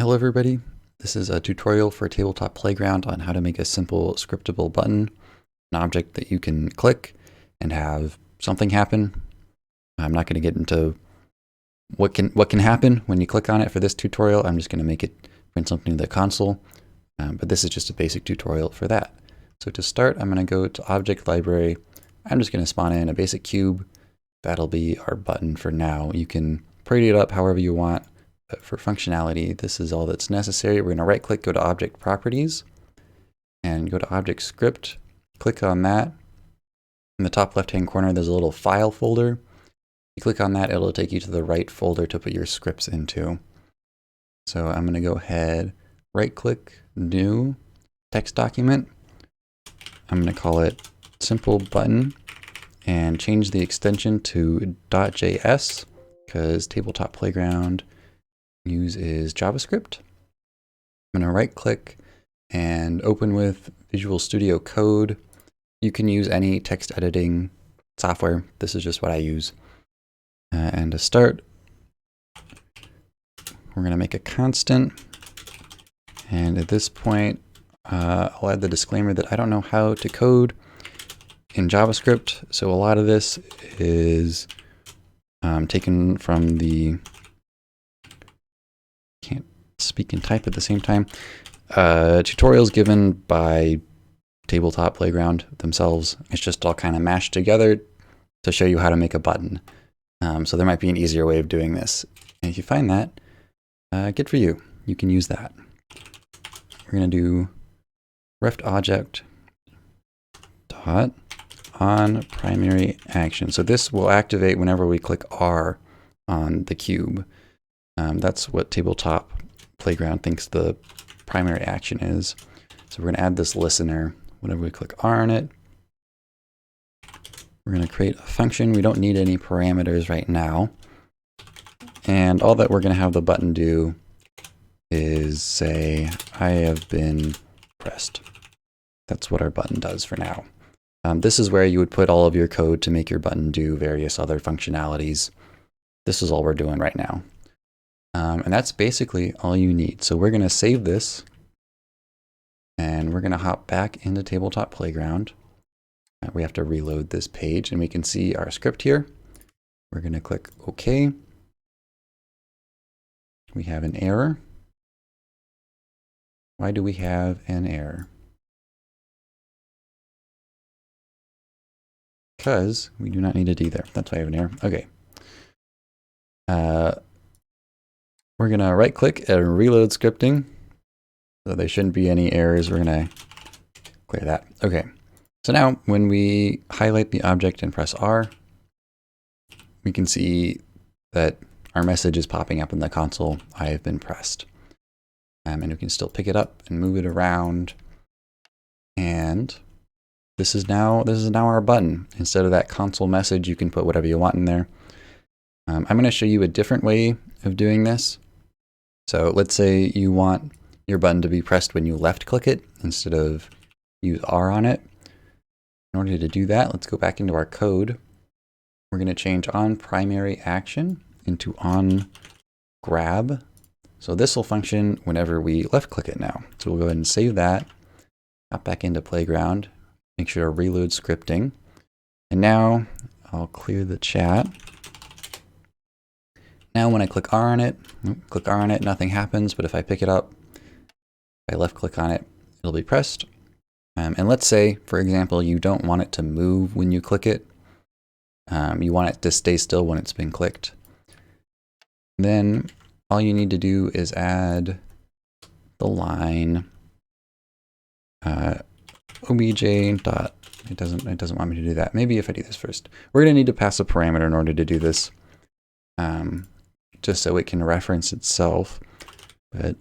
Hello everybody, this is a tutorial for Tabletop Playground on how to make a simple scriptable button, an object that you can click and have something happen. I'm not going to get into what can happen when you click on it for this tutorial. I'm just going to make it print something to the console, but this is just a basic tutorial for that. So to start, I'm going to go to Object Library. I'm just going to spawn in a basic cube. That'll be our button for now. You can pretty it up however you want. But for functionality, this is all that's necessary. We're going to right click, go to Object Properties, and go to Object Script. Click on that. In the top left hand corner, there's a little file folder. You click on that, it'll take you to the right folder to put your scripts into. So I'm going to go ahead, right click, New, Text Document. I'm going to call it Simple Button and change the extension to .js because Tabletop Playground uses JavaScript. I'm going to right click and open with Visual Studio Code. You can use any text editing software. This is just what I use. And to start, we're going to make a constant. And at this point, I'll add the disclaimer that I don't know how to code in JavaScript. So a lot of this is taken from the speak and type at the same time. Tutorials given by Tabletop Playground themselves. It's just all kind of mashed together to show you how to make a button. So there might be an easier way of doing this. And if you find that, good for you. You can use that. We're going to do reft object dot on primary action. So this will activate whenever we click R on the cube. That's what Tabletop Playground thinks the primary action is. So we're going to add this listener whenever we click R on it. We're going to create a function. We don't need any parameters right now. And all that we're going to have the button do is say, I have been pressed. That's what our button does for now. This is where you would put all of your code to make your button do various other functionalities. This is all we're doing right now. And that's basically all you need. So we're going to save this and we're going to hop back into Tabletop Playground. We have to reload this page and we can see our script here. We're going to click OK. We have an error. Why do we have an error? Because we do not need it either. That's why I have an error. Okay. We're going to right click and reload scripting. So there shouldn't be any errors. We're going to clear that. Okay. So now when we highlight the object and press R, we can see that our message is popping up in the console. I have been pressed. And we can still pick it up and move it around. And this is now our button. Instead of that console message, you can put whatever you want in there. I'm going to show you a different way of doing this. So let's say you want your button to be pressed when you left click it instead of use R on it. In order to do that, let's go back into our code. We're going to change on primary action into on grab. So this will function whenever we left click it now. So we'll go ahead and save that, hop back into Playground, make sure to reload scripting. And now I'll clear the chat. Now when I click R on it, nothing happens, but if I pick it up, if I left click on it, it'll be pressed. And let's say, for example, you don't want it to move when you click it. You want it to stay still when it's been clicked. Then all you need to do is add the line obj dot, it doesn't want me to do that. Maybe if I do this first. We're going to need to pass a parameter in order to do this. Just so it can reference itself, but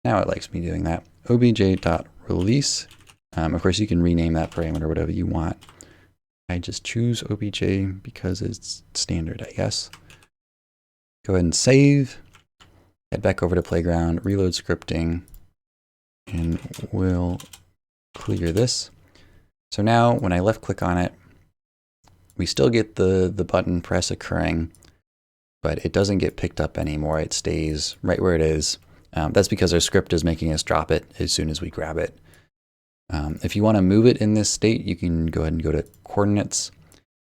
now it likes me doing that. obj.release. Of course, you can rename that parameter whatever you want. I just choose obj because it's standard, I guess. Go ahead and save. Head back over to Playground, reload scripting, and we'll clear this. So now when I left click on it, we still get the button press occurring, but it doesn't get picked up anymore. It stays right where it is. That's because our script is making us drop it as soon as we grab it. If you want to move it in this state, you can go ahead and go to coordinates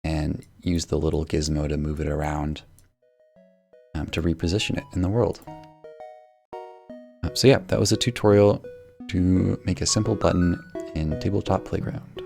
and use the little gizmo to move it around to reposition it in the world. So yeah, that was a tutorial to make a simple button in Tabletop Playground.